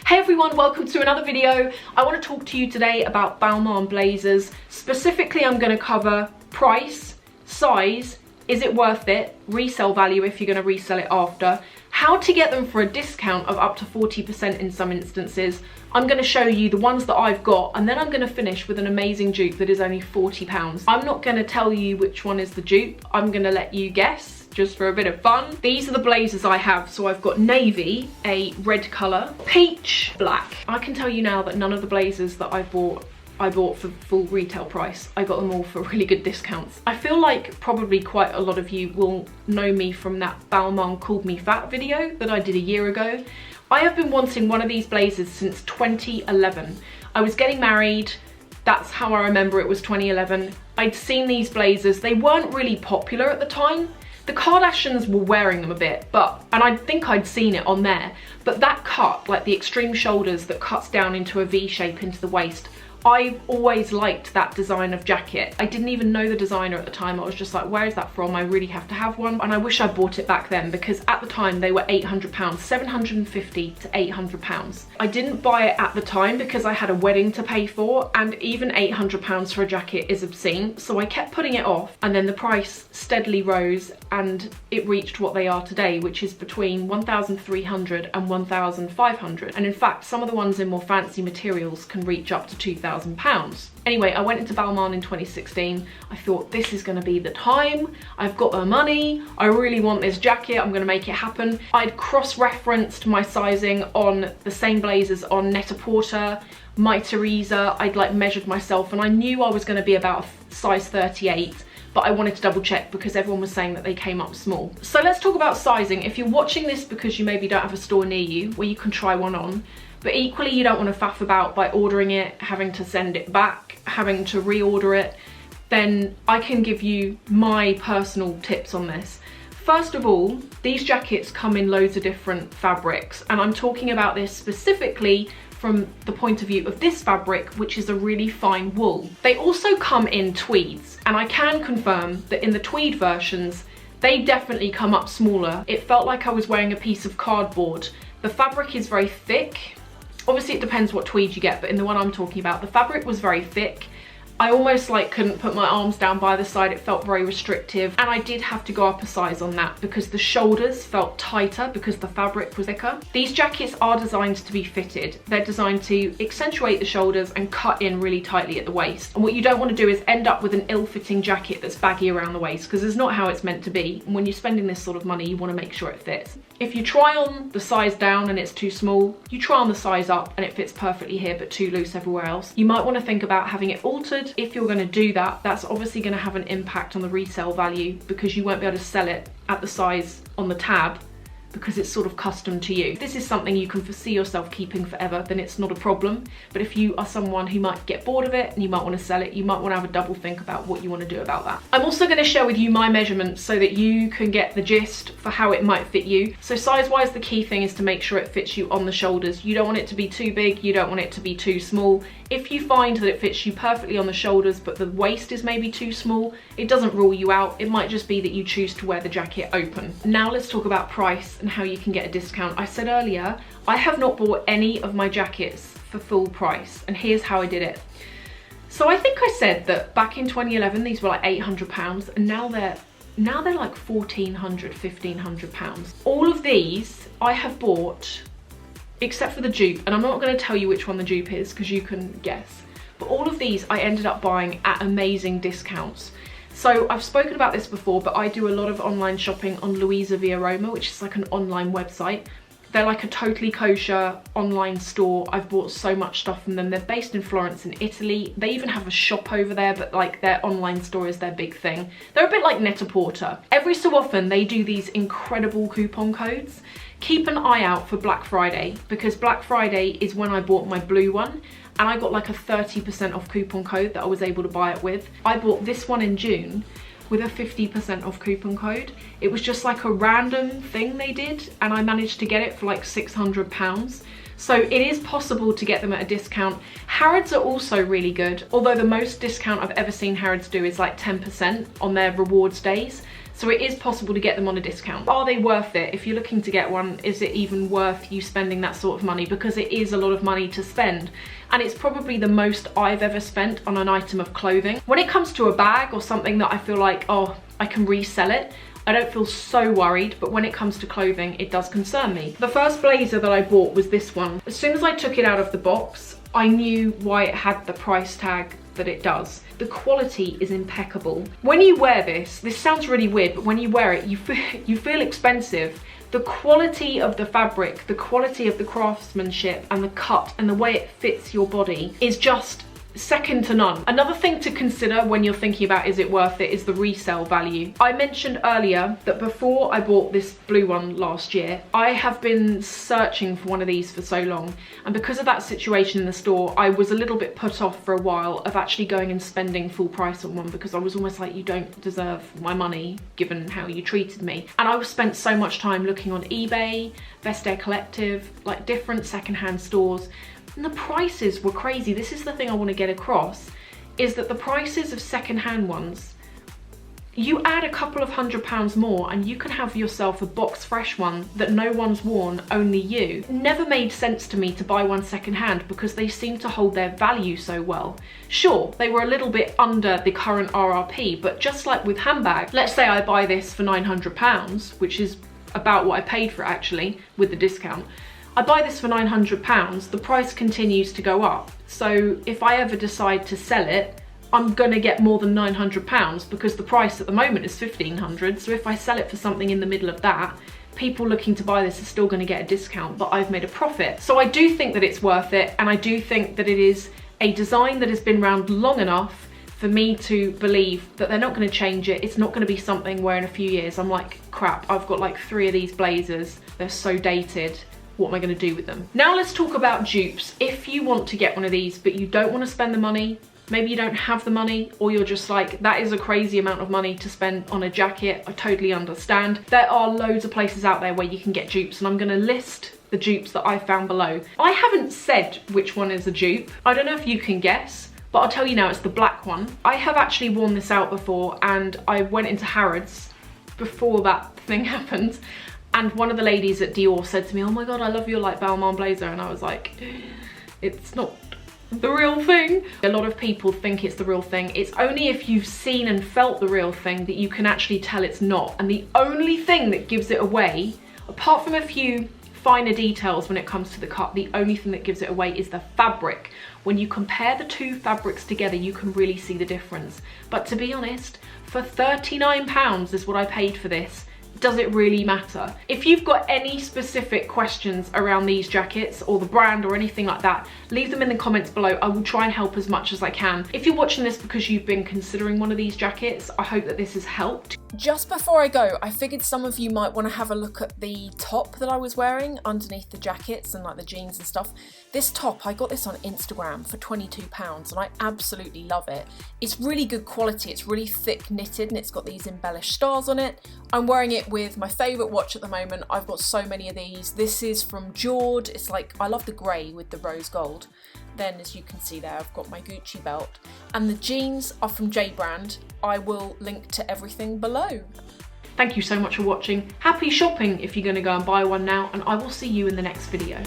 Hey everyone, welcome to another video. I want to talk to you today about Balmain blazers. Specifically, I'm going to cover price, size, is it worth it, resale value if you're going to resell it after, how to get them for a discount of up to 40% in some instances. I'm going to show you the ones that I've got, and then I'm going to finish with an amazing dupe that is only £40. I'm not going to tell you which one is the dupe, I'm going to let you guess just for a bit of fun. These are the blazers I have. So I've got navy, a red colour, peach, black. I can tell you now that none of the blazers that I bought for full retail price. I got them all for really good discounts. I feel like probably quite a lot of you will know me from that Balmain Called Me Fat video that I did a year ago. I have been wanting one of these blazers since 2011. I was getting married. That's how I remember it was 2011. I'd seen these blazers. They weren't really popular at the time. The Kardashians were wearing them a bit, and I think I'd seen it on there, but that cut, like the extreme shoulders that cuts down into a V shape into the waist, I've always liked that design of jacket. I didn't even know the designer at the time. I was just like, where is that from? I really have to have one. And I wish I bought it back then, because at the time they were £800, £750 to £800. I didn't buy it at the time because I had a wedding to pay for, and even £800 for a jacket is obscene. So I kept putting it off, and then the price steadily rose and it reached what they are today, which is between £1,300 and £1,500. And in fact, some of the ones in more fancy materials can reach up to £2,000. Anyway, I went into Balmain in 2016. I thought, this is going to be the time. I've got the money. I really want this jacket. I'm going to make it happen. I'd cross-referenced my sizing on the same blazers on Net-a-Porter, My Teresa. I'd like measured myself, and I knew I was going to be about a size 38. But I wanted to double check because everyone was saying that they came up small. So let's talk about sizing. If you're watching this because you maybe don't have a store near you where you can try one on, but equally you don't want to faff about by ordering it, having to send it back, having to reorder it, then I can give you my personal tips on this. First of all, these jackets come in loads of different fabrics, and I'm talking about this specifically from the point of view of this fabric, which is a really fine wool. They also come in tweeds, and I can confirm that in the tweed versions, they definitely come up smaller. It felt like I was wearing a piece of cardboard. The fabric is very thick. Obviously it depends what tweed you get, but in the one I'm talking about, the fabric was very thick. I almost like couldn't put my arms down by the side. It felt very restrictive, and I did have to go up a size on that because the shoulders felt tighter because the fabric was thicker. These jackets are designed to be fitted. They're designed to accentuate the shoulders and cut in really tightly at the waist. And what you don't want to do is end up with an ill-fitting jacket that's baggy around the waist, because it's not how it's meant to be. And when you're spending this sort of money, you want to make sure it fits. If you try on the size down and it's too small, you try on the size up and it fits perfectly here but too loose everywhere else. You might want to think about having it altered. If you're going to do that, that's obviously going to have an impact on the resale value, because you won't be able to sell it at the size on the tab because it's sort of custom to you. If this is something you can foresee yourself keeping forever, then it's not a problem. But if you are someone who might get bored of it and you might want to sell it, you might want to have a double think about what you want to do about that. I'm also going to share with you my measurements so that you can get the gist for how it might fit you. So size-wise, the key thing is to make sure it fits you on the shoulders. You don't want it to be too big, you don't want it to be too small. If you find that it fits you perfectly on the shoulders but the waist is maybe too small, it doesn't rule you out. It might just be that you choose to wear the jacket open. Now let's talk about price and how you can get a discount. I said earlier, I have not bought any of my jackets for full price, and here's how I did it. So I think I said that back in 2011 these were like £800, and now they're like £1,400, £1,500. All of these I have bought, except for the dupe, and I'm not going to tell you which one the dupe is because you can guess, but all of these I ended up buying at amazing discounts. So I've spoken about this before, but I do a lot of online shopping on Louisa Via Roma, which is like an online website. They're like a totally kosher online store. I've bought so much stuff from them. They're based in Florence in Italy. They even have a shop over there, but like their online store is their big thing. They're a bit like Net-a-Porter. Every so often they do these incredible coupon codes. Keep an eye out for Black Friday, because Black Friday is when I bought my blue one, and I got like a 30% off coupon code that I was able to buy it with. I bought this one in June with a 50% off coupon code. It was just like a random thing they did, and I managed to get it for like £600. So it is possible to get them at a discount. Harrods are also really good, although the most discount I've ever seen Harrods do is like 10% on their rewards days. So it is possible to get them on a discount. Are they worth it? If you're looking to get one, is it even worth you spending that sort of money? Because it is a lot of money to spend. And it's probably the most I've ever spent on an item of clothing. When it comes to a bag or something that I feel like, oh, I can resell it, I don't feel so worried, but when it comes to clothing, it does concern me. The first blazer that I bought was this one. As soon as I took it out of the box, I knew why it had the price tag that it does. The quality is impeccable. When you wear this sounds really weird, but when you wear it, you feel expensive. The quality of the fabric, the quality of the craftsmanship and the cut and the way it fits your body is just second to none. Another thing to consider when you're thinking about is it worth it is the resale value. I mentioned earlier that before I bought this blue one last year, I have been searching for one of these for so long, and because of that situation in the store, I was a little bit put off for a while of actually going and spending full price on one, because I was almost like, you don't deserve my money given how you treated me. And I spent so much time looking on eBay, Vestiaire Collective, like different secondhand stores, and the prices were crazy. This is the thing I want to get across, is that the prices of secondhand ones, you add a couple of £100 more and you can have yourself a box fresh one that no one's worn, only you. It never made sense to me to buy one secondhand because they seem to hold their value so well. Sure, they were a little bit under the current RRP, but just like with handbags, let's say I buy this for £900, which is about what I paid for it actually, with the discount. I buy this for £900, the price continues to go up. So if I ever decide to sell it, I'm gonna get more than £900 because the price at the moment is £1,500. So if I sell it for something in the middle of that, people looking to buy this are still gonna get a discount, but I've made a profit. So I do think that it's worth it, and I do think that it is a design that has been around long enough for me to believe that they're not gonna change it. It's not gonna be something where in a few years I'm like, crap, I've got like 3 of these blazers, they're so dated. What am I going to do with them? Now let's talk about dupes. If you want to get one of these but you don't want to spend the money, maybe you don't have the money, or you're just like, that is a crazy amount of money to spend on a jacket, I totally understand. There are loads of places out there where you can get dupes, and I'm going to list the dupes that I found below. I haven't said which one is a dupe. I don't know if you can guess, but I'll tell you now, it's the black one. I have actually worn this out before, and I went into Harrods before that thing happened. And one of the ladies at Dior said to me, oh my God, I love your like Balmain blazer. And I was like, it's not the real thing. A lot of people think it's the real thing. It's only if you've seen and felt the real thing that you can actually tell it's not. And the only thing that gives it away, apart from a few finer details when it comes to the cut, the only thing that gives it away is the fabric. When you compare the two fabrics together, you can really see the difference. But to be honest, for £39 is what I paid for this. Does it really matter? If you've got any specific questions around these jackets or the brand or anything like that, leave them in the comments below. I will try and help as much as I can. If you're watching this because you've been considering one of these jackets, I hope that this has helped. Just before I go, I figured some of you might want to have a look at the top that I was wearing underneath the jackets and like the jeans and stuff. This top, I got this on Instagram for £22 and I absolutely love it. It's really good quality, it's really thick knitted and it's got these embellished stars on it. I'm wearing it with my favourite watch at the moment. I've got so many of these. This is from Jord. It's like, I love the grey with the rose gold. Then as you can see there, I've got my Gucci belt. And the jeans are from J Brand. I will link to everything below. Thank you so much for watching. Happy shopping if you're going to go and buy one now, and I will see you in the next video.